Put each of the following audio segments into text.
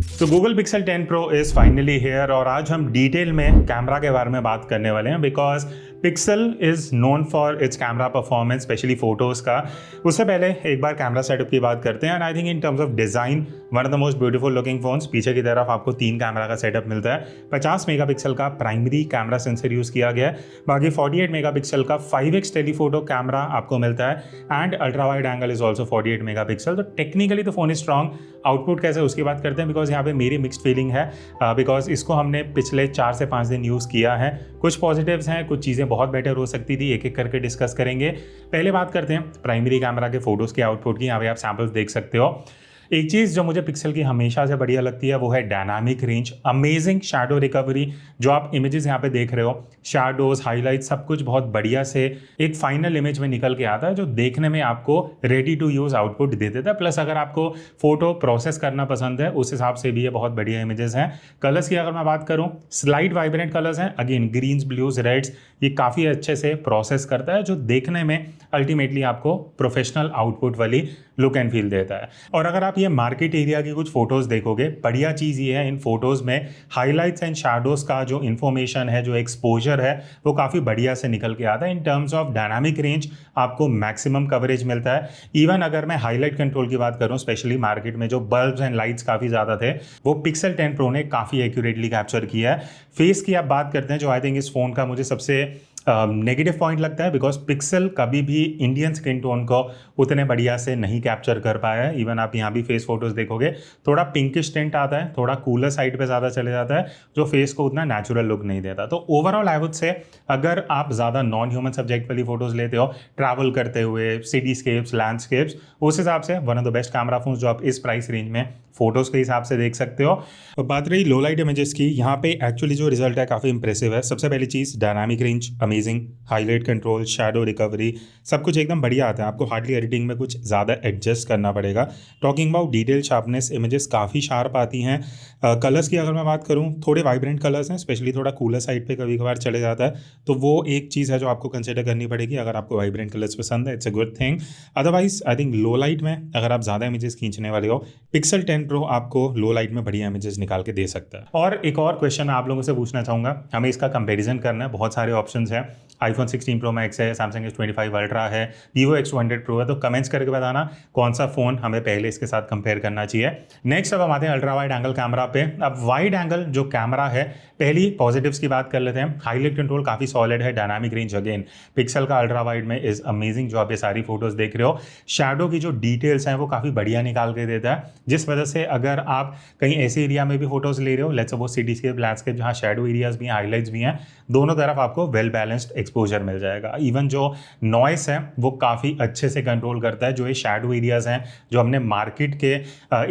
तो Google Pixel 10 pro is finally here और आज हम डिटेल में कैमरा के बारे में बात करने वाले हैं because pixel is known for its camera performance specially photos का। उससे पहले एक बार कैमरा सेटअप की बात करते हैं and I think in terms of design one of the most beautiful looking phones. पीछे की तरफ आपको 3 कैमरा का सेटअप मिलता है। 50 मेगापिक्सल का प्राइमरी कैमरा सेंसर यूज़ किया गया है, बाकी 48 मेगापिक्सल का 5x टेलीफोटो कैमरा आपको मिलता है and ultra wide angle is also 48 megapixel. तो टेक्निकली तो फोन इज स्ट्रॉन्ग। आउटपुट कैसे उसकी बात करते हैं बिकॉज यहाँ पे मेरी मिक्स्ड फीलिंग है बिकॉज इसको हमने पिछले 4 से 5 दिन यूज़ किया है। कुछ पॉजिटिव्स हैं, कुछ चीज़ें बहुत बेटर हो सकती थी, एक एक करके डिस्कस करेंगे। पहले बात करते हैं प्राइमरी कैमरा के फोटोज़ के आउटपुट की। यहाँ पे आप सैम्पल्स देख सकते हो। एक चीज़ जो मुझे पिक्सल की हमेशा से बढ़िया लगती है वो है dynamic range, amazing shadow recovery. जो आप इमेजेस यहाँ पे देख रहे हो, शैडोज, हाईलाइट, सब कुछ बहुत बढ़िया से एक फाइनल इमेज में निकल के आता है जो देखने में आपको रेडी टू यूज़ आउटपुट दे देता है। प्लस अगर आपको फोटो प्रोसेस करना पसंद है उस हिसाब से भी ये बहुत बढ़िया इमेजेस हैं। कलर्स की अगर मैं बात करूँ, स्लाइट वाइब्रेंट कलर्स हैं, अगेन ग्रीन्स, ब्लूज, रेड्स, ये काफ़ी अच्छे से प्रोसेस करता है जो देखने में अल्टीमेटली आपको प्रोफेशनल आउटपुट वाली लुक एंड फील देता है। और अगर आप ये मार्केट एरिया की कुछ फोटोज़ देखोगे, बढ़िया चीज़ ये है इन फोटोज़ में हाइलाइट्स एंड शैडोज़ का जो इन्फॉर्मेशन है, जो एक्सपोजर है, वो काफ़ी बढ़िया से निकल के आता है। In terms of dynamic range आपको मैक्सिमम कवरेज मिलता है। इवन अगर मैं हाईलाइट कंट्रोल की बात करूँ, स्पेशली मार्केट में जो बल्ब्स एंड लाइट्स काफ़ी ज़्यादा थे, वो पिक्सल 10 प्रो ने काफ़ी एक्यूरेटली कैप्चर किया है। फेस की आप बात करते हैं जो आई थिंक इस फ़ोन का मुझे सबसे नेगेटिव पॉइंट लगता है बिकॉज पिक्सल कभी भी इंडियन स्किन टोन को उतने बढ़िया से नहीं कैप्चर कर पाया है। इवन आप यहाँ भी फेस फोटोज देखोगे, थोड़ा पिंकिश टिंट आता है, थोड़ा कूलर साइड पे ज़्यादा चले जाता है जो फेस को उतना नेचुरल लुक नहीं देता। तो ओवरऑल आई वुड से अगर आप ज़्यादा नॉन ह्यूमन सब्जेक्ट वाली फोटोज़ लेते हो, ट्रैवल करते हुए, सिटीस्केप्स, लैंडस्केप्स, उस हिसाब से one of the best camera phones जो आप इस प्राइस रेंज में फोटोज़ के हिसाब से देख सकते हो। और बात रही लो लाइट इमेजेस की, यहाँ पे एक्चुअली जो रिजल्ट है काफ़ी इंप्रेसिव है। सबसे पहली चीज़ dynamic range amazing, highlight control, shadow recovery, सब कुछ एकदम बढ़िया आता है। आपको हार्डली एडिटिंग में कुछ ज़्यादा एडजस्ट करना पड़ेगा। Talking about detail sharpness, images काफ़ी शार्प आती हैं। कलर्स की अगर मैं बात करूँ, थोड़े वाइब्रेंट कलर्स हैं, स्पेशली थोड़ा कूलर साइड पे कभी कभार चले जाता है, तो वो एक चीज़ है जो आपको कंसिडर करनी पड़ेगी। अगर आपको वाइब्रेंट कलर्स पसंद है, it's a good thing. Otherwise I think low light में अगर आप ज़्यादा इमेजेस खींचने वाले हो, पिक्सल 10 प्रो आपको लो लाइट में बढ़िया इमेजेस निकाल के दे सकता है। और एक और क्वेश्चन आप लोगों से पूछना चाहूँगा, हमें इसका कंपैरिजन करना है। बहुत सारे ऑप्शंस हैं, iPhone 16 Pro Max है, Samsung S25 Ultra है, Vivo X200 Pro है। तो कमेंट्स करके बताना कौन सा फ़ोन हमें पहले इसके साथ कंपेयर करना चाहिए। नेक्स्ट अब हम आते हैं अल्ट्रा वाइड एंगल कैमरा पे। अब वाइड एंगल जो कैमरा है, पहली पॉजिटिव्स की बात कर लेते हैं। हाईलाइट कंट्रोल काफ़ी सॉलिड है, डायनामिक रेंज अगेन पिक्सल का अल्ट्रा वाइड में इज़ अमेजिंग। जो आप ये सारी फोटोज़ देख रहे हो, शैडो की जो डिटेल्स हैं वो काफ़ी बढ़िया निकाल के देता है, जिस वजह से अगर आप कहीं ऐसे एरिया में भी फोटोज़ ले रहे हो, लेट्स सपोज सिटीस्केप, लैंडस्केप, जहाँ शैडो एरियाज भी हैं, हाईलाइट्स भी हैं, दोनों तरफ आपको वेल बैलेंस्ड एक्सपोजर मिल जाएगा। इवन जो नॉइस है वो काफ़ी अच्छे से कंट्रोल करता है। जो ये शैडो एरियाज हैं जो हमने मार्केट के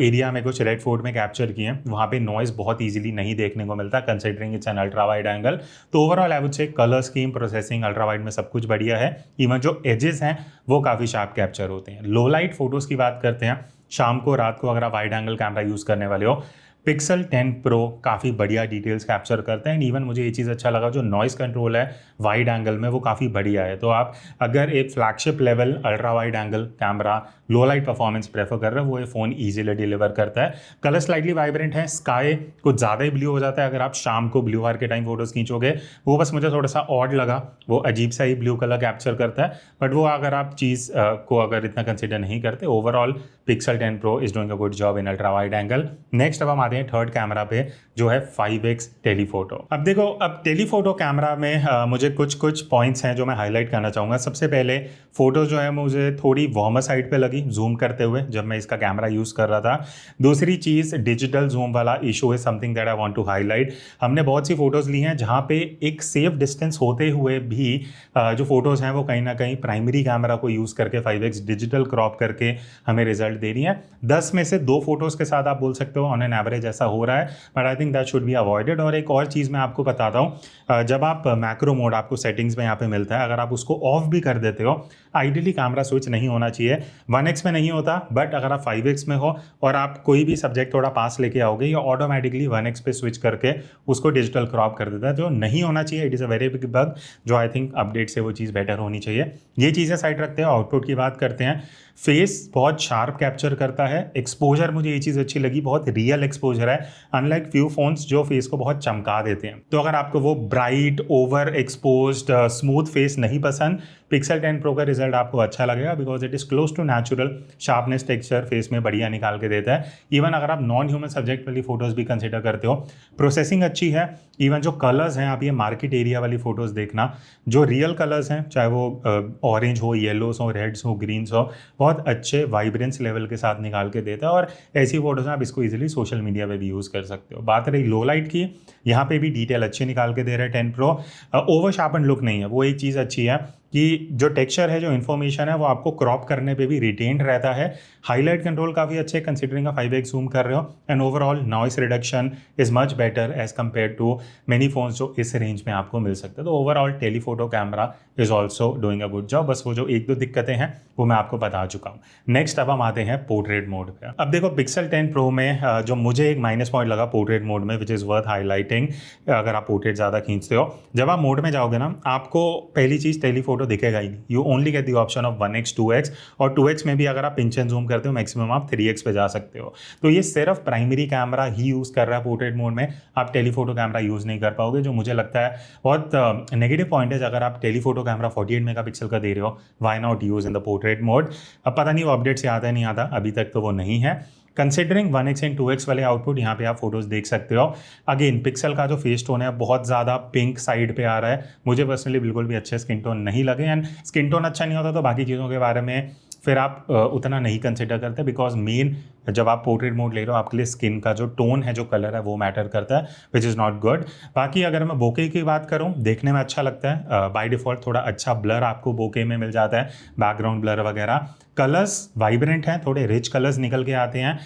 एरिया में कुछ रेड फोर्ट में कैप्चर किए हैं, वहाँ पे नॉइस बहुत इजीली नहीं देखने को मिलता considering it's an ultra wide angle. तो overall I would say colour scheme, processing, ultra wide में सब कुछ बढ़िया है। इवन जो एजेस हैं वो काफ़ी शार्प कैप्चर होते हैं। लो लाइट फोटोज़ की बात करते हैं, शाम को, रात को अगर आप वाइड एंगल कैमरा यूज़ करने वाले हो, पिक्सल 10 प्रो काफ़ी बढ़िया डिटेल्स कैप्चर करते हैं। इवन मुझे ये चीज़ अच्छा लगा, जो नॉइस कंट्रोल है वाइड एंगल में वो काफ़ी बढ़िया है। तो आप अगर एक flagship level ultra wide angle camera, लो लाइट परफॉर्मेंस प्रेफर कर रहे हो, वो ये फ़ोन ईजिली डिलीवर करता है। कलर स्लाइटली वाइब्रेंट है, स्काई कुछ ज़्यादा ही ब्लू हो जाता है अगर आप शाम को ब्लू आवर के टाइम फोटोज़ खींचोगे, वो बस मुझे थोड़ा सा ऑड लगा, वो अजीब सा ही ब्लू कलर कैप्चर करता है। बट वो अगर आप चीज़ को अगर इतना कंसिडर नहीं करते, overall pixel 10 pro is doing a good job in ultra wide angle. Next अब हम आते हैं थर्ड कैमरा पे जो है 5x टेलीफोटो। अब देखो, अब टेलीफोटो कैमरा में मुझे कुछ पॉइंट्स हैं जो मैं हाईलाइट करना चाहूँगा। सबसे पहले फोटो जो है मुझे थोड़ी वार्मर साइड पे लगी जूम करते हुए जब मैं इसका कैमरा यूज़ कर रहा था। दूसरी चीज़, डिजिटल जूम वाला इशू है something that I want to highlight. हमने बहुत सी फोटोज़ ली हैं जहाँ पे एक सेफ डिस्टेंस होते हुए भी जो फोटोज़ हैं वो कहीं ना कहीं प्राइमरी कैमरा को यूज़ करके 5x डिजिटल क्रॉप करके हमें रिजल्ट दे रही हैं। 10 में से 2 फोटोज़ के साथ आप बोल सकते हो ऑन एन एवरेज ऐसा हो रहा है, but I think that should be avoided. और एक और चीज़ मैं आपको बताता हूँ, जब आप मैक्रो मोड आपको सेटिंग्स में यहाँ पे मिलता है, अगर आप उसको ऑफ भी कर देते हो, आइडियली कैमरा स्विच नहीं होना चाहिए 1x में नहीं होता, बट अगर आप 5x में हो और आप कोई भी सब्जेक्ट थोड़ा पास लेके आओगे, ये ऑटोमेटिकली 1x पे स्विच करके उसको डिजिटल क्रॉप कर देता है, जो नहीं होना चाहिए। It is a very big bug, जो आई थिंक अपडेट से वो चीज़ बेटर होनी चाहिए। ये चीज़ें साइड रखते हैं, आउटपुट की बात करते हैं। फेस बहुत शार्प कैप्चर करता है। एक्सपोजर मुझे ये चीज़ अच्छी लगी, बहुत रियल एक्सपोजर है, अनलाइक फ्यू फोन्स जो फेस को बहुत चमका देते हैं। तो अगर आपको वो bright over exposed smooth face नहीं पसंद, पिक्सल 10 प्रो का रिजल्ट आपको अच्छा लगेगा, because it is close to natural sharpness texture face में बढ़िया निकाल के देता है। इवन अगर आप नॉन ह्यूमन सब्जेक्ट वाली फोटोज़ भी कंसिडर करते हो, प्रोसेसिंग अच्छी है। इवन जो कलर्स हैं, आप ये मार्केट एरिया वाली फ़ोटोज़ देखना, जो रियल कलर्स हैं, चाहे वो ऑरेंज हो, येलोस हो, रेड्स हो, ग्रीन्स हो, बहुत अच्छे वाइब्रेंस लेवल के साथ निकाल के देता है। और ऐसी फोटोज़ में आप इसको इजीली सोशल मीडिया पे भी यूज़ कर सकते हो। बात रही लो लाइट की, यहाँ पे भी डिटेल अच्छी निकाल के दे रहा है 10 प्रो। ओवर शार्पन लुक नहीं है, वो एक चीज़ अच्छी है कि जो टेक्सचर है, जो इन्फॉर्मेशन है, वो आपको क्रॉप करने पे भी रिटेन्ड रहता है। हाईलाइट कंट्रोल काफ़ी अच्छे कंसिडरिंग 5x जूम कर रहे हो, and overall noise reduction is much better as compare to many phones जो इस रेंज में आपको मिल सकते हैं। तो overall telephoto camera is also doing a good job. बस वो जो एक दो दिक्कतें हैं वो मैं आपको बता चुका हूँ। नेक्स्ट अब हम आते हैं पोर्ट्रेट मोड पे। अब देखो पिक्सल 10 प्रो में जो मुझे एक माइनस पॉइंट लगा पोर्ट्रेट मोड में, विच इज़ वर्थ हाईलाइटिंग, अगर आप पोर्ट्रेट ज़्यादा खींचते हो, जब आप मोड में जाओगे ना, आपको पहली चीज़ टेलीफोटो दिखेगा ही नहीं। You only get the option of 1x 2x, और 2x में भी अगर आप पिंच एंड जूम करते हो मैक्सिमम आप 3x पे जा सकते हो। तो ये सिर्फ प्राइमरी कैमरा ही यूज़ कर रहा है पोर्ट्रेट मोड में, आप टेलीफोटो कैमरा यूज़ नहीं कर पाओगे, जो मुझे लगता है बहुत नेगेटिव पॉइंट है। अगर आप टेलीफोटो कैमरा 48 मेगापिक्सल का दे रहे हो, why not use in the portrait mode. अब पता नहीं वो अपडेट से आता है नहीं आता, अभी तक तो वो नहीं है। कंसिडरिंग 1x एंड 2x वाले आउटपुट, यहाँ पे आप फोटोज़ देख सकते हो। अगेन पिक्सल का जो फेस टोन है बहुत ज़्यादा पिंक साइड पे आ रहा है, मुझे पर्सनली बिल्कुल भी अच्छे स्किन टोन नहीं लगे। एंड स्किन टोन अच्छा नहीं होता तो बाकी चीज़ों के बारे में फिर आप उतना नहीं कंसिडर करते, बिकॉज मेन जब आप पोर्ट्रेट मोड ले रहे हो आपके लिए स्किन का जो टोन है, जो कलर है, वो मैटर करता है, विच इज़ नॉट गुड। बाकी अगर मैं बोके की बात करूँ, देखने में अच्छा लगता है। बाय डिफ़ॉल्ट थोड़ा अच्छा ब्लर आपको बोके में मिल जाता है, बैकग्राउंड ब्लर वगैरह। कलर्स वाइब्रेंट हैं, थोड़े रिच कलर्स निकल के आते हैं,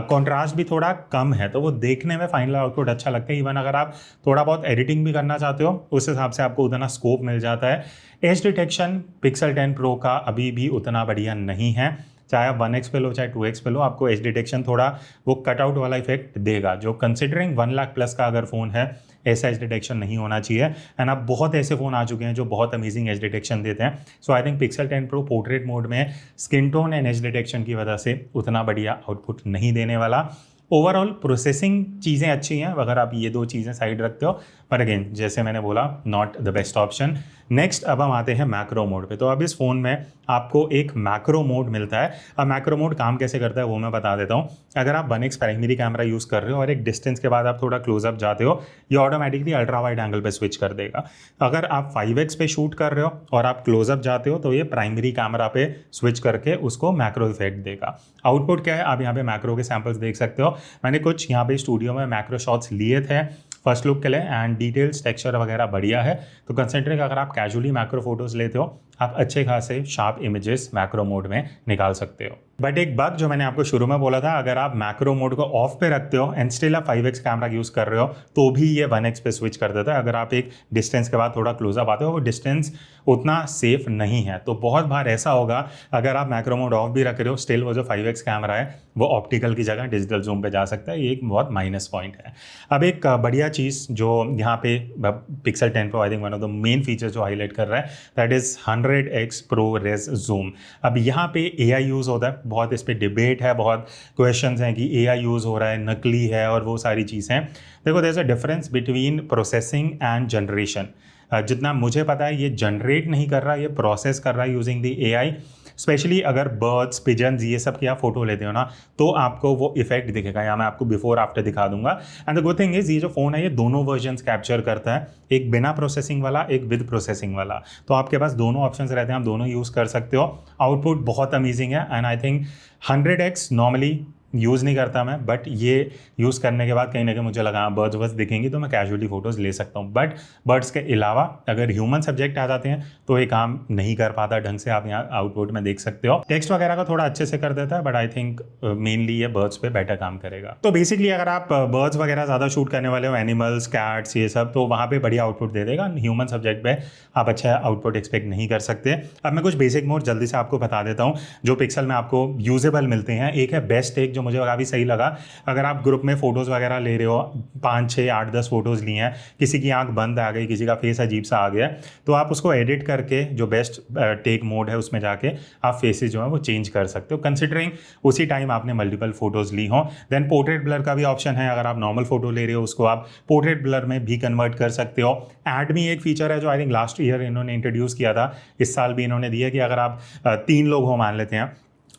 कॉन्ट्रास्ट भी थोड़ा कम है, तो वो देखने में फाइनल आउटपुट अच्छा लगता है। इवन अगर आप थोड़ा बहुत एडिटिंग भी करना चाहते हो, उस हिसाब से आपको उतना स्कोप मिल जाता है। एज डिटेक्शन पिक्सल 10 प्रो का अभी भी उतना बढ़िया नहीं है, चाहे आप 1x पे लो चाहे 2x पे लो, आपको एज डिटेक्शन थोड़ा वो कटआउट वाला इफेक्ट देगा, जो कंसिडरिंग 1 लाख प्लस का अगर फ़ोन है, ऐसा एज डिटेक्शन नहीं होना चाहिए। एंड अब बहुत ऐसे फ़ोन आ चुके हैं जो बहुत अमेजिंग एज डिटेक्शन देते हैं। So I think Pixel 10 pro portrait mode में skin tone and edge detection की वजह से उतना बढ़िया आउटपुट नहीं देने वाला। ओवरऑल प्रोसेसिंग चीज़ें अच्छी हैं अगर आप ये दो चीज़ें साइड रखते हो, पर अगेन जैसे मैंने बोला not the best option. Next अब हम आते हैं मैक्रो मोड पे। तो अब इस फ़ोन में आपको एक मैक्रो मोड मिलता है। अब मैक्रो मोड काम कैसे करता है वो मैं बता देता हूँ। अगर आप 1x प्राइमरी कैमरा यूज़ कर रहे हो और एक डिस्टेंस के बाद आप थोड़ा क्लोजअप जाते हो, ये ऑटोमेटिकली अल्ट्रा वाइड एंगल पे स्विच कर देगा। अगर आप 5x पे शूट कर रहे हो और आप क्लोजअप जाते हो तो ये प्राइमरी कैमरा पे स्विच करके उसको मैक्रो इफेक्ट देगा। आउटपुट क्या है, आप यहाँ पे मैक्रो के सैम्पल्स देख सकते हो। मैंने कुछ यहाँ पे स्टूडियो में मैक्रो शॉट्स लिए थे फर्स्ट लुक के लिए, एंड डिटेल्स टेक्सचर वगैरह बढ़िया है। तो कंसेंट्रिक अगर आप कैजुअली मैक्रो फोटोज़ लेते हो, आप अच्छे खासे शार्प इमेजेस मैक्रो मोड में निकाल सकते हो। बट एक बात जो मैंने आपको शुरू में बोला था, अगर आप मैक्रो मोड को ऑफ पे रखते हो एंड स्टिल आप 5x कैमरा यूज़ कर रहे हो तो भी ये 1x पे स्विच कर देता है। अगर आप एक डिस्टेंस के बाद थोड़ा क्लोजअप आते हो, वो डिस्टेंस उतना सेफ नहीं है। तो बहुत बार ऐसा होगा अगर आप मैक्रो मोड ऑफ भी रख रहे हो, स्टिल वो जो 5x कैमरा है वो ऑप्टिकल की जगह डिजिटल जूम पे जा सकता है। ये एक बहुत माइनस पॉइंट है। अब एक बढ़िया चीज़ जो यहाँ पे Pixel 10 pro I think one of the main features जो हाईलाइट कर रहा है, that is 100x pro res zoom. अब यहाँ पे AI यूज़ होता है, बहुत इस पर डिबेट है, बहुत क्वेश्चंस हैं कि AI यूज़ हो रहा है, नकली है और वो सारी चीज़ें। देखो there is a difference between processing and generation. जितना मुझे पता है ये जनरेट नहीं कर रहा, ये प्रोसेस कर रहा है यूजिंग द AI। स्पेशली अगर बर्ड्स, पिजन्स, ये सब की आप फोटो लेते हो ना, तो आपको वो इफेक्ट दिखेगा। यहाँ मैं आपको बिफोर आफ्टर दिखा दूंगा। And the good thing is ये जो फ़ोन है ये दोनों वर्जन्स कैप्चर करता है, एक बिना प्रोसेसिंग वाला, एक विद प्रोसेसिंग वाला। तो आपके पास दोनों ऑप्शंस रहते हैं, आप दोनों यूज़ कर सकते हो। आउटपुट बहुत अमेजिंग है and I think 100x normally use नहीं करता मैं, बट ये यूज़ करने के बाद कहीं ना कहीं मुझे लगा बर्ड्स वर्ड्स दिखेंगी तो मैं कैजुअली फ़ोटोज़ ले सकता हूँ। बट बर्ड्स के अलावा अगर ह्यूमन सब्जेक्ट आ जाते हैं तो ये काम नहीं कर पाता ढंग से। आप यहाँ आउटपुट में देख सकते हो टेक्स्ट वगैरह का थोड़ा अच्छे से कर देता है, बट आई थिंक मेनली ये बर्ड्स पे बेटर काम करेगा। तो बेसिकली अगर आप बर्ड्स वगैरह ज़्यादा शूट करने वाले हो, एनिमल्स, कैट्स, ये सब, तो वहाँ पे बढ़िया आउटपुट दे देगा। ह्यूमन सब्जेक्ट पे आप अच्छा आउटपुट एक्सपेक्ट नहीं कर सकते। अब मैं कुछ बेसिक मोड जल्दी से आपको बता देता हूँ जो पिक्सल में आपको यूजेबल मिलते हैं। एक है बेस्ट टेक, जो मुझे काफ़ी सही लगा। अगर आप ग्रुप में फोटोज़ वगैरह ले रहे हो, 5, 6, 8, 10 फोटोज़ ली हैं, किसी की आंख बंद आ गई, किसी का फेस अजीब सा आ गया, तो आप उसको एडिट करके जो बेस्ट टेक मोड है उसमें जाके आप फेसेस जो है वो चेंज कर सकते हो, कंसिडरिंग उसी टाइम आपने मल्टीपल फोटोज़ ली हो। देन पोर्ट्रेट ब्लर का भी ऑप्शन है। अगर आप नॉर्मल फोटो ले रहे हो उसको आप पोर्ट्रेट ब्लर में भी कन्वर्ट कर सकते हो। ऐड में एक फीचर है जो आई थिंक लास्ट ईयर इन्होंने इंट्रोड्यूस किया था, इस साल भी इन्होंने दिया, कि अगर आप 3 लोग हो मान लेते हैं,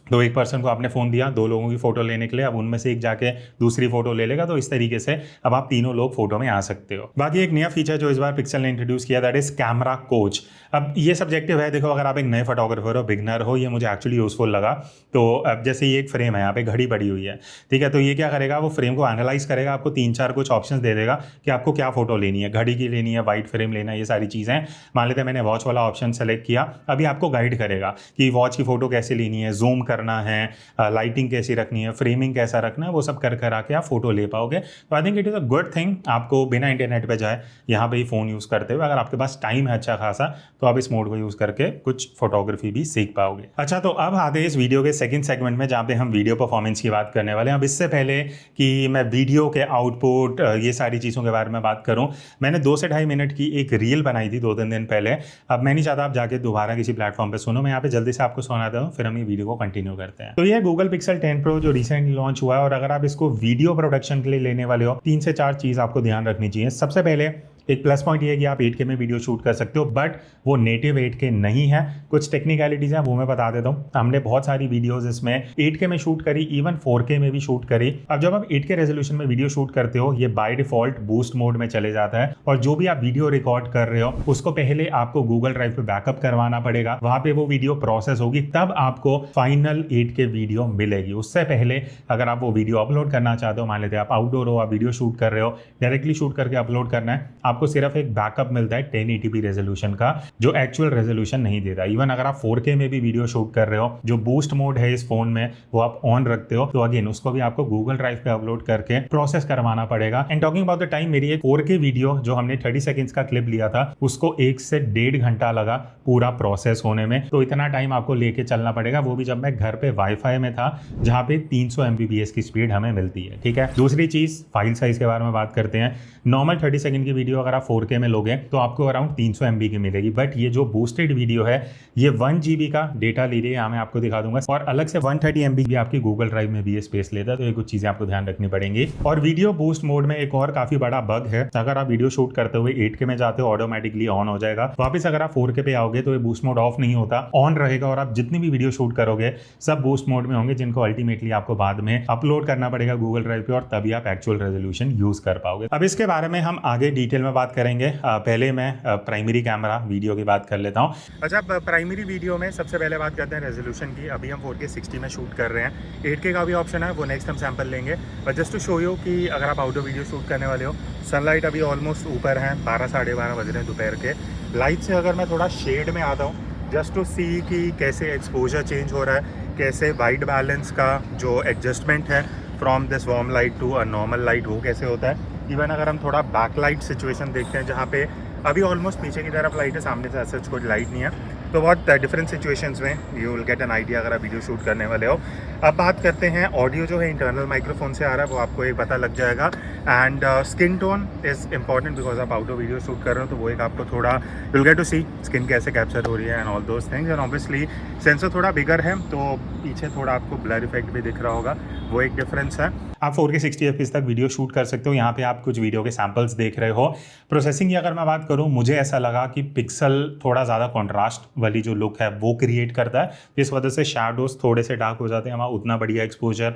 तो एक पर्सन को आपने फ़ोन दिया 2 लोगों की फ़ोटो लेने के लिए, अब उनमें से एक जाके दूसरी फ़ोटो ले लेगा, तो इस तरीके से अब आप तीनों लोग फोटो में आ सकते हो। बाकी एक नया फीचर जो इस बार पिक्सल ने इंट्रोड्यूस किया, दैट इज़ कैमरा कोच। अब ये सब्जेक्टिव है, देखो अगर आप एक नए फोटोग्राफर हो, बिगनर हो, ये मुझे एक्चुअली यूज़फुल लगा। तो अब जैसे ये एक फ्रेम है, यहाँ पे घड़ी पड़ी हुई है, ठीक है, तो ये क्या करेगा, वो फ्रेम को एनालाइज करेगा, आपको 3-4 कुछ ऑप्शन दे देगा कि आपको क्या फ़ोटो लेनी है, घड़ी की लेनी है, वाइट फ्रेम लेना है, ये सारी चीज़ें। मान लेते हैं मैंने वॉच वाला ऑप्शन सेलेक्ट किया, अभी आपको गाइड करेगा कि वॉच की फ़ोटो कैसे लेनी है, जूम करना है, लाइटिंग कैसी रखनी है, फ्रेमिंग कैसा रखना है, वो सब कर आके आप फोटो ले पाओगे। तो I think it is a good thing. आपको बिना इंटरनेट पे जाए यहाँ पे ही फ़ोन यूज़ करते हुए, अगर आपके पास टाइम है अच्छा खासा, तो आप इस मोड को यूज़ करके कुछ फोटोग्राफी भी सीख पाओगे। अच्छा, तो अब आते हैं इस वीडियो के सेकंड सेगमेंट में, जहाँ पे हम वीडियो परफॉर्मेंस की बात करने वाले हैं। अब इससे पहले कि मैं वीडियो के आउटपुट ये सारी चीज़ों के बारे में बात करूँ, मैंने 2 से ढाई मिनट की एक रील बनाई थी 2-3 दिन पहले। अब मैं नहीं चाहता आप जाके दोबारा किसी प्लेटफॉर्म पर सुनो, मैं यहाँ पे जल्दी से आपको सुनाता हूँ, फिर हम ये वीडियो को कंटिन्यू करते हैं। तो ये गूगल पिक्सल 10 प्रो जो रिसेंटली लॉन्च हुआ है, और अगर आप इसको वीडियो प्रोडक्शन के लिए लेने वाले हो, 3 से 4 चीज़ आपको ध्यान रखनी चाहिए। सबसे पहले एक प्लस पॉइंट ये है कि आप 8K में वीडियो शूट कर सकते हो, बट वो नेटिव 8K नहीं है। कुछ टेक्निकलिटीज़ हैं वो मैं बता देता हूँ। हमने बहुत सारी वीडियोस इसमें 8K में शूट करी, इवन 4K में भी शूट करी। अब जब आप 8K रेजोल्यूशन में वीडियो शूट करते हो, ये बाय डिफॉल्ट बूस्ट मोड में चले जाता है, और जो भी आप वीडियो रिकॉर्ड कर रहे हो उसको पहले आपको गूगल ड्राइव पे बैकअप करवाना पड़ेगा, वहाँ पे वो वीडियो प्रोसेस होगी, तब आपको फाइनल 8K वीडियो मिलेगी। उससे पहले अगर आप वो वीडियो अपलोड करना चाहते हो, मान लेते हैं आप आउटडोर हो, आप वीडियो शूट कर रहे हो, डायरेक्टली शूट करके अपलोड करना है, आपको सिर्फ एक बैकअप मिलता है 1080p रेजोल्यूशन का, जो एक्चुअल रेजोल्यूशन नहीं देता। इवन अगर आप 4K में भी वीडियो शूट कर रहे हो, जो बूस्ट मोड है इस फोन में वो आप ऑन रखते हो, तो अगेन उसको भी आपको गूगल ड्राइव पे अपलोड करके प्रोसेस करवाना पड़ेगा। And talking about the time, मेरी एक 4K वीडियो जो हमने 30 सेकंड्स का क्लिप लिया था, उसको 1 से 1.5 घंटा लगा पूरा प्रोसेस होने में। तो इतना टाइम आपको लेके चलना पड़ेगा, वो भी जब मैं घर पे वाईफाई में था, जहाँ पे 300 Mbps की स्पीड हमें मिलती है, ठीक है। दूसरी चीज फाइल साइज के बारे में बात करते हैं। नॉर्मल 30 सेकंड की वीडियो अगर आप 4K में लोगे तो आपको अराउंड 300 MB की मिलेगी, बट ये जो बूस्टेड वीडियो है ये 1 GB का डेटा ले रही है, यहाँ मैं आपको दिखा दूंगा, और अलग से 130 MB भी आपकी गूगल ड्राइव में भी ये स्पेस लेता है। तो ये कुछ चीजें आपको ध्यान रखनी पड़ेंगी। और वीडियो बूस्ट मोड में एक और काफी बड़ा बग है, अगर आप वीडियो शूट करते हुए 8K में जाते हो, ऑटोमेटिकली ऑन हो जाएगा। वापस अगर आप 4K पे आओगे तो ये बूस्ट मोड ऑफ नहीं होता, ऑन रहेगा, और आप जितनी भी वीडियो शूट करोगे सब बूस्ट मोड में होंगे, जिनको अल्टीमेटली आपको बाद में अपलोड करना पड़ेगा गूगल ड्राइव पे, और तभी आप एक्चुअल रेजोल्यूशन यूज कर पाओगे। अब इसके बारे में हम आगे डिटेल में बात करेंगे। पहले मैं प्राइमरी कैमरा वीडियो की बात कर लेता हूँ। अच्छा, प्राइमरी वीडियो में सबसे पहले बात करते हैं रेजोल्यूशन की। अभी हम 4K 60 में शूट कर रहे हैं, 8K का भी ऑप्शन है, वो नेक्स्ट हम सैंपल लेंगे। But just to show you कि अगर आप आउटडोर वीडियो शूट करने वाले हो, सनलाइट अभी ऑलमोस्ट ऊपर है, 12 साढ़े 12 बज रहे हैं दोपहर के। लाइट से अगर मैं थोड़ा शेड में आता हूँ, जस्ट टू सी कि कैसे एक्सपोजर चेंज हो रहा है, कैसे वाइट बैलेंस का जो एडजस्टमेंट है from this warm light to a normal light, वो कैसे होता है। इवन अगर हम थोड़ा बैकलाइट सिचुएशन देखते हैं, जहाँ पे अभी ऑलमोस्ट पीछे की तरफ लाइट है, सामने से ऐसा कोई लाइट नहीं है, तो बहुत डिफरेंट सिचुएशंस में you will get an idea अगर आप वीडियो शूट करने वाले हो। अब बात करते हैं ऑडियो जो है इंटरनल माइक्रोफोन से आ रहा है, वो आपको एक पता लग जाएगा। And skin tone is important, because आप आउटडोर वीडियो शूट कर रहे हो, तो वो एक आपको थोड़ा you will get to see skin कैसे कैप्चर हो रही है and all those things. And obviously sensor थोड़ा बिगर है, तो पीछे थोड़ा आपको ब्लर इफेक्ट भी दिख रहा होगा, वो एक डिफरेंस है। आप 4K 60 FPS तक वीडियो शूट कर सकते हो। यहाँ पे आप कुछ वीडियो के सैम्पल्स देख रहे हो। प्रोसेसिंग की अगर मैं बात करूँ, मुझे ऐसा लगा कि पिक्सल थोड़ा ज़्यादा कॉन्ट्रास्ट वाली जो लुक है वो क्रिएट करता है, इस वजह से शैडोज थोड़े से डार्क हो जाते हैं, वहाँ उतना बढ़िया एक्सपोजर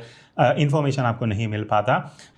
इन्फॉर्मेशन आपको नहीं मिल पाता।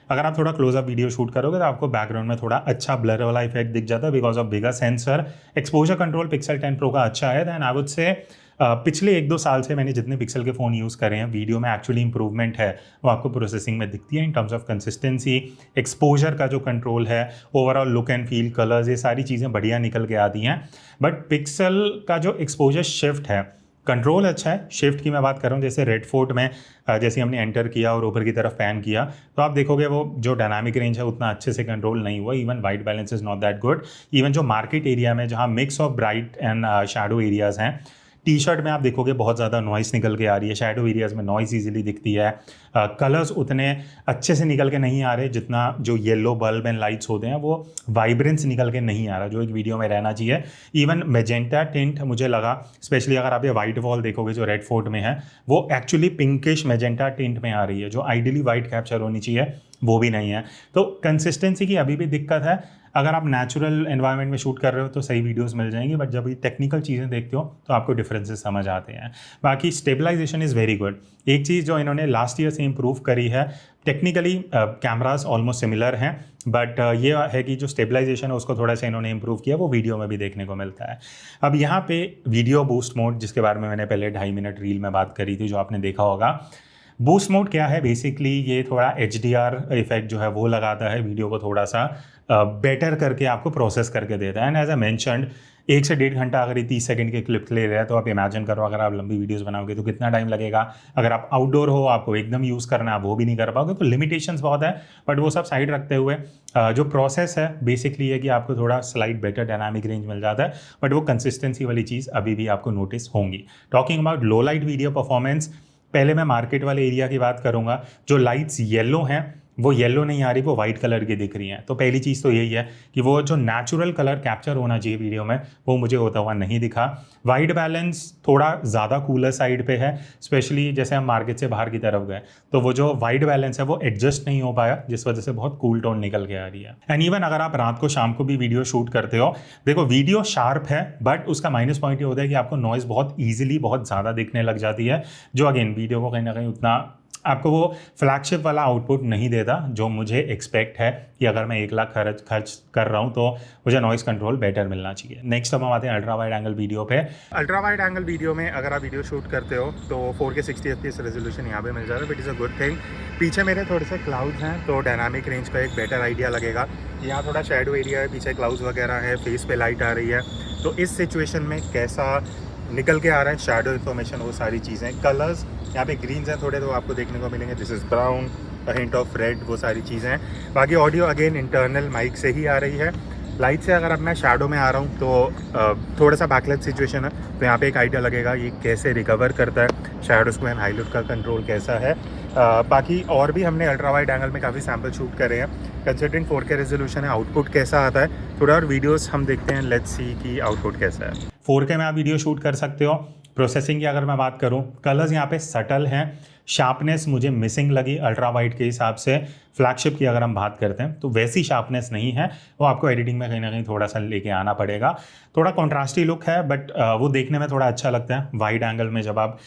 अगर आप थोड़ा क्लोजअप वीडियो शूट करोगे तो आपको बैकग्राउंड में थोड़ा अच्छा ब्लर वाला इफेक्ट दिख जाता है, because of bigger sensor. Exposure control pixel 10 pro का अच्छा है। दैन आई वुड से पिछले 1-2 साल से मैंने जितने पिक्सल के फ़ोन यूज़ करे हैं, वीडियो में एक्चुअली इंप्रूवमेंट है वो आपको प्रोसेसिंग में दिखती है in terms of consistency, exposure का जो कंट्रोल है, overall look and feel, colours, ये सारी चीज़ें बढ़िया निकल के आती हैं। बट पिक्सल का जो एक्सपोजर शिफ्ट है, कंट्रोल अच्छा है। शिफ्ट की मैं बात कर रहा हूँ, जैसे रेड फोर्ट में जैसे हमने एंटर किया और ऊपर की तरफ पैन किया तो आप देखोगे वो जो डायनामिक रेंज है उतना अच्छे से कंट्रोल नहीं हुआ। Even white balance is not that good. Even जो मार्केट एरिया में जहाँ mix of bright and shadow areas हैं, टी शर्ट में आप देखोगे बहुत ज़्यादा नॉइस निकल के आ रही है, शैडो एरियाज़ में नॉइस इजीली दिखती है, कलर्स उतने अच्छे से निकल के नहीं आ रहे जितना जो येलो बल्ब एंड लाइट्स होते हैं वो वाइब्रेंस निकल के नहीं आ रहा जो एक वीडियो में रहना चाहिए। इवन मेजेंटा टिंट मुझे लगा, स्पेशली अगर आप ये वाइट वॉल देखोगे जो रेड फोर्ट में है वो एक्चुअली पिंकिश मेजेंटा टिंट में आ रही है, जो आइडियली वाइट कैप्चर होनी चाहिए वो भी नहीं है। तो कंसिस्टेंसी की अभी भी दिक्कत है। अगर आप नेचुरल एनवायरनमेंट में शूट कर रहे हो तो सही वीडियोस मिल जाएंगी, बट जब ये टेक्निकल चीज़ें देखते हो तो आपको डिफरेंसेस समझ आते हैं। बाकी स्टेबलाइजेशन इज़ वेरी गुड। एक चीज़ जो इन्होंने लास्ट ईयर से इम्प्रूव करी है, टेक्निकली कैमरास ऑलमोस्ट सिमिलर हैं, बट ये है कि जो स्टेबलाइजेशन है उसको थोड़ा सा इन्होंने इम्प्रूव किया, वो वीडियो में भी देखने को मिलता है। अब यहाँ पे वीडियो बूस्ट मोड, जिसके बारे में मैंने पहले 2.5 मिनट रील में बात करी थी जो आपने देखा होगा। बूस्ट मोड क्या है, बेसिकली ये थोड़ा HDR इफेक्ट जो है वो लगाता है, वीडियो को थोड़ा सा बेटर करके आपको प्रोसेस करके देता है। एंड एज अ मैंशनड 1 से 1.5 घंटा अगर ये 30 सेकंड के क्लिप ले रहे हैं तो आप इमेजिन करो अगर आप लंबी वीडियोस बनाओगे तो कितना टाइम लगेगा। अगर आप आउटडोर हो, आपको एकदम यूज़ करना है, वो भी नहीं कर पाओगे, तो लिमिटेशंस बहुत है। बट वो सब साइड रखते हुए जो प्रोसेस है बेसिकली है कि आपको थोड़ा स्लाइट बेटर डायनामिक रेंज मिल जाता है, बट वो कंसिस्टेंसी वाली चीज़ अभी भी आपको नोटिस होंगी। Talking about low light video performance, पहले मैं मार्केट वाले एरिया की बात करूंगा। जो लाइट्स येलो हैं वो येलो नहीं आ रही, वो वाइट कलर की दिख रही हैं। तो पहली चीज़ तो यही है कि वो जो नेचुरल कलर कैप्चर होना चाहिए वीडियो में वो मुझे होता हुआ नहीं दिखा। वाइट बैलेंस थोड़ा ज़्यादा कूलर साइड पे है, स्पेशली जैसे हम मार्केट से बाहर की तरफ गए तो वो जो वाइट बैलेंस है वो एडजस्ट नहीं हो पाया, जिस वजह से बहुत कूल टोन निकल के आ रही है। एंड इवन अगर आप रात को शाम को भी वीडियो शूट करते हो, देखो वीडियो शार्प है बट उसका माइनस पॉइंट ये होता है कि आपको नॉइज़ बहुत ईजिली बहुत ज़्यादा दिखने लग जाती है, जो अगेन वीडियो को कहीं ना कहीं उतना आपको वो फ्लैगशिप वाला आउटपुट नहीं देता जो मुझे एक्सपेक्ट है कि अगर मैं 1 लाख खर्च कर रहा हूँ तो मुझे नॉइस कंट्रोल बेटर मिलना चाहिए। नेक्स्ट अब हम आते हैं अल्ट्रा वाइड एंगल वीडियो पे। अल्ट्रा वाइड एंगल वीडियो में अगर आप वीडियो शूट करते हो तो 4K 60 FPS रेजोल्यूशन यहाँ पे मिल जाता है, but is a good thing. पीछे मेरे थोड़े से क्लाउड्स हैं तो डायनामिक रेंज का एक बेटर आइडिया लगेगा। यहाँ थोड़ा शेडो एरिया है, पीछे क्लाउड्स वगैरह है, फेस पे लाइट आ रही है, तो इस सिचुएशन में कैसा निकल के आ रहा है शैडो इन्फॉर्मेशन, वो सारी चीज़ें। कलर्स यहाँ पे ग्रीन्स हैं थोड़े तो आपको देखने को मिलेंगे, this is brown, hint of red, वो सारी चीज़ें हैं। बाकी ऑडियो अगेन इंटरनल माइक से ही आ रही है। लाइट से अगर अब मैं शैडो में आ रहा हूँ तो थोड़ा सा बैकलाइट सिचुएशन है, तो यहाँ पे एक आइडिया लगेगा ये कैसे रिकवर करता है शैडोज़ को एंड हाईलाइट का कंट्रोल कैसा है। बाकी और भी हमने अल्ट्रा वाइड एंगल में काफ़ी सैम्पल शूट करे हैं। कंसिडरिंग 4K रेजोल्यूशन है, आउटपुट कैसा आता है, थोड़ा और वीडियोस हम देखते हैं, लेट्स सी कि आउटपुट कैसा है। 4K में आप वीडियो शूट कर सकते हो। प्रोसेसिंग की अगर मैं बात करूं, कलर्स यहाँ पे सटल हैं, शार्पनेस मुझे मिसिंग लगी अल्ट्रा वाइड के हिसाब से। फ्लैगशिप की अगर हम बात करते हैं तो वैसी शार्पनेस नहीं है, वो आपको एडिटिंग में कहीं ना कहीं थोड़ा सा लेके आना पड़ेगा। थोड़ा कॉन्ट्रास्टी लुक है बट वो देखने में थोड़ा अच्छा लगता है। वाइड एंगल में जब आप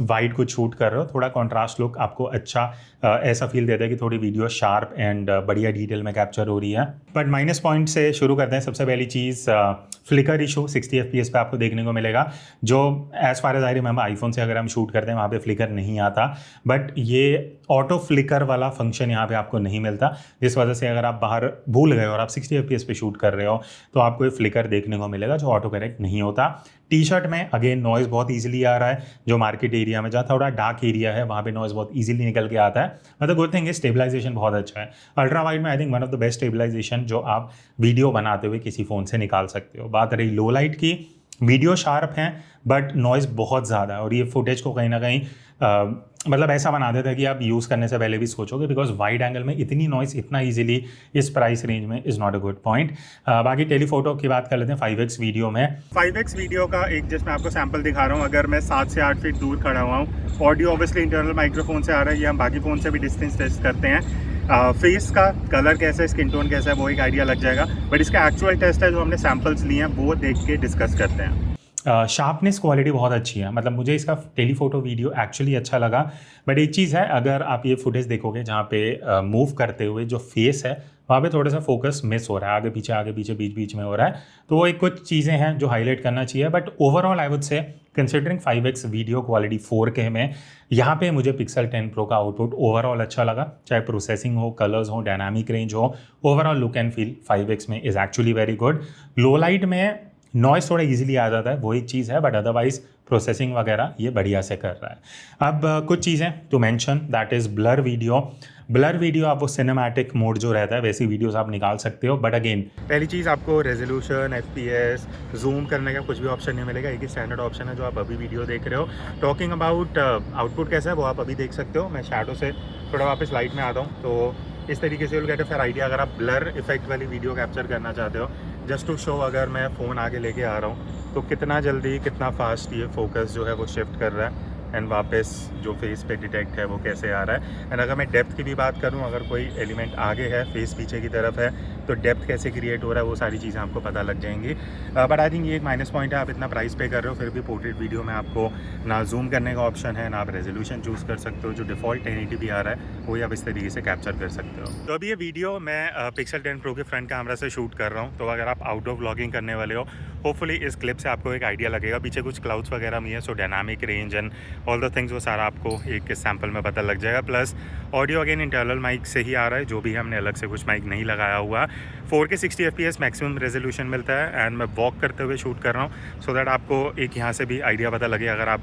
वाइड को शूट कर रहे हो, थोड़ा कॉन्ट्रास्ट लुक आपको अच्छा ऐसा फील देता है कि थोड़ी वीडियो शार्प एंड बढ़िया डिटेल में कैप्चर हो रही है। बट माइनस पॉइंट से शुरू करते हैं। सबसे पहली चीज़ फ्लिकर इशू 60 FPS पे आपको देखने को मिलेगा, जो as far as I remember iPhone से अगर हम शूट करते हैं वहाँ पे फ्लिकर नहीं आता, बट ये ऑटो फ्लिकर वाला फंक्शन यहाँ पे आपको नहीं मिलता, जिस वजह से अगर आप बाहर भूल गए और आप 60 FPS पे शूट कर रहे हो तो आपको ये फ्लिकर देखने को मिलेगा जो ऑटो करेक्ट नहीं होता। टी शर्ट में अगेन नॉइज़ बहुत इजीली आ रहा है, जो मार्केट एरिया में जहाँ थोड़ा डार्क एरिया है वहाँ पे नॉइज़ बहुत इजीली निकल के आता है। मतलब गुड थिंग है, स्टेबलाइजेशन बहुत अच्छा है। अल्ट्रा वाइड में I think one of the best stabilization जो आप वीडियो बनाते हुए किसी फ़ोन से निकाल सकते हो। बात रही लो लाइट की, वीडियो शार्प हैं बट नॉइज़ बहुत ज़्यादा है और ये फुटेज को कहीं ना कहीं मतलब ऐसा बना देता है कि आप यूज़ करने से पहले भी सोचोगे, बिकॉज वाइड एंगल में इतनी नॉइज़ इतना इजीली इस प्राइस रेंज में is not a good point. बाकी टेलीफोटो की बात कर लेते हैं 5x वीडियो में। 5x वीडियो का एक जस्ट मैं आपको सैम्पल दिखा रहा हूँ। अगर मैं 7 से 8 फीट दूर खड़ा हुआ हूँ, ऑडियो ऑब्वियसली इंटरनल माइक्रोफोन से आ रहा है, ये हम बाकी फ़ोन से भी डिस्टेंस टेस्ट करते हैं। फेस का कलर कैसा है, स्किन टोन कैसा है, वो एक आइडिया लग जाएगा, बट इसका एक्चुअल टेस्ट है जो हमने सैम्पल्स लिए हैं वो देख के डिस्कस करते हैं। शार्पनेस क्वालिटी बहुत अच्छी है, मतलब मुझे इसका टेलीफोटो वीडियो एक्चुअली अच्छा लगा। बट एक चीज़ है, अगर आप ये फुटेज देखोगे जहाँ पे मूव करते हुए जो फेस है वहाँ पे थोड़ा सा फोकस मिस हो रहा है, आगे पीछे बीच बीच में हो रहा है। तो वो एक कुछ चीज़ें हैं जो हाईलाइट करना चाहिए। बट ओवरऑल आई वुड से considering 5x video quality 4K में यहाँ पे मुझे पिक्सल 10 प्रो का आउटपुट ओवरऑल अच्छा लगा। चाहे प्रोसेसिंग हो, कलर्स हो, डायनामिक रेंज हो, overall look and feel 5x में is actually very good. Low light में नॉइस थोड़ा इजीली आ जाता है, वो एक चीज़ है, बट अदरवाइज प्रोसेसिंग वगैरह ये बढ़िया से कर रहा है। अब कुछ चीज़ें to mention, that is blur video. Blur video आप वो सिनेमैटिक मोड जो रहता है वैसी वीडियोस आप निकाल सकते हो, बट अगेन पहली चीज़ आपको रेजोल्यूशन, FPS, जूम करने का कुछ भी ऑप्शन नहीं मिलेगा। एक ही स्टैंडर्ड ऑप्शन है जो आप अभी वीडियो देख रहे हो। टॉकिंग अबाउट आउटपुट कैसा है वो आप अभी देख सकते हो। मैं शैडो से थोड़ा वापस लाइट में आता हूँ, तो इस तरीके से will get a fair idea अगर आप ब्लर इफेक्ट वाली वीडियो कैप्चर करना चाहते हो। जस्ट टू शो, अगर मैं फ़ोन आगे लेके आ रहा हूँ तो कितना जल्दी, कितना फास्ट ये फोकस जो है वो शिफ्ट कर रहा है, एंड वापस जो फेस पे डिटेक्ट है वो कैसे आ रहा है। एंड अगर मैं डेप्थ की भी बात करूं, अगर कोई एलिमेंट आगे है, फेस पीछे की तरफ है, तो डेप्थ कैसे क्रिएट हो रहा है वो सारी चीज़ें आपको पता लग जाएंगी। बट आई थिंक ये एक माइनस पॉइंट है, आप इतना प्राइस पे कर रहे हो फिर भी पोर्ट्रेट वीडियो में आपको ना जूम करने का ऑप्शन है, ना आप रेजोल्यूशन चूज़ कर सकते हो। जो डिफ़ॉल्ट 1080p आ रहा है वही आप इस तरीके से कैप्चर कर सकते हो। तो अभी ये वीडियो मैं पिक्सल 10 प्रो के फ्रंट कैमरा से शूट कर रहा हूँ। तो अगर आप आउटडोर व्लॉगिंग करने वाले हो, होपफुली इस क्लिप से आपको एक आइडिया लगेगा। पीछे कुछ क्लाउड्स वगैरह भी है, so dynamic range and all the things वो सारा आपको एक सैम्पल में पता लग जाएगा। Plus audio again internal mic से ही आ रहा है, जो भी हमने अलग से कुछ माइक नहीं लगाया हुआ। 4K 60 FPS मैक्सिमम रेजोल्यूशन मिलता है, एंड मैं वॉक करते हुए शूट कर रहा हूँ, सो दैट आपको एक यहाँ से भी आइडिया पता लगे अगर आप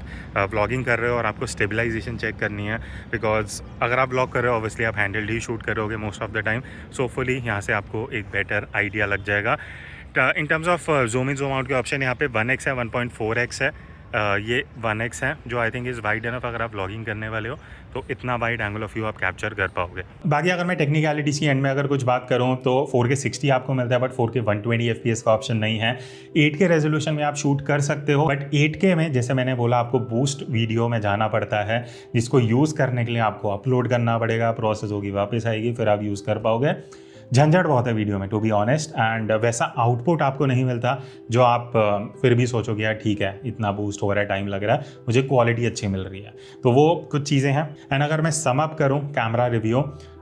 व्लॉगिंग कर रहे हो और आपको स्टेबलाइजेशन चेक करनी है। बिकॉज अगर आप व्लॉग कर रहे हो ऑब्वियसली आप हैंडल्ड ही शूट करोगे most of the time, so fully यहाँ से आपको एक बेटर आइडिया लग जाएगा। In terms of zoom in zoom out के ऑप्शन यहाँ पे 1x है, 1.4x है। ये 1x है जो I think is wide enough अगर आप व्लॉगिंग करने वाले हो, तो इतना वाइड एंगल ऑफ व्यू आप कैप्चर कर पाओगे। बाकी अगर मैं टेक्निकलिटीज़ की एंड में अगर कुछ बात करूँ तो 4K 60 आपको मिलता है, बट 4K 120 FPS का ऑप्शन नहीं है। 8K रेजोल्यूशन में आप शूट कर सकते हो, बट 8K में जैसे मैंने बोला आपको बूस्ट वीडियो में जाना पड़ता है, जिसको यूज़ करने के लिए आपको अपलोड करना पड़ेगा, प्रोसेस होगी, वापस आएगी, फिर आप यूज़ कर पाओगे। झंझट बहुत है वीडियो में टू बी ऑनेस्ट, एंड वैसा आउटपुट आपको नहीं मिलता जो आप फिर भी सोचोगे यार ठीक है इतना बूस्ट हो रहा है, टाइम लग रहा है, मुझे क्वालिटी अच्छी मिल रही है। तो वो कुछ चीज़ें हैं। एंड अगर मैं सम अप करूँ कैमरा रिव्यू,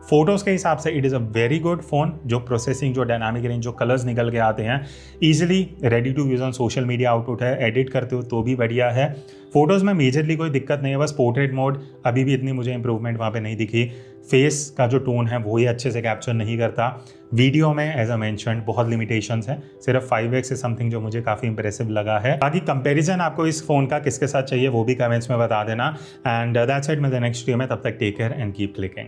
फोटोज़ के हिसाब से it is a very good phone. जो प्रोसेसिंग, जो डायनामिक रेंज, जो कलर्स निकल के आते हैं, easily ready to use on social media output है, एडिट करते हो तो भी बढ़िया है। फोटोज़ में मेजरली कोई दिक्कत नहीं है, बस पोर्ट्रेट मोड अभी भी इतनी मुझे इंप्रूवमेंट वहाँ पे नहीं दिखी। फेस का जो टोन है वो ही अच्छे से कैप्चर नहीं करता। वीडियो में एज अ मेंशन्ड बहुत लिमिटेशंस हैं, सिर्फ 5x से समथिंग जो मुझे काफ़ी इंप्रेसिव लगा है। बाकी कंपैरिजन आपको इस फ़ोन का किसके साथ चाहिए वो भी कमेंट्स में बता देना। एंड दैट्स इट, मिलते हैं नेक्स्ट वीडियो में, तब तक take care and keep clicking.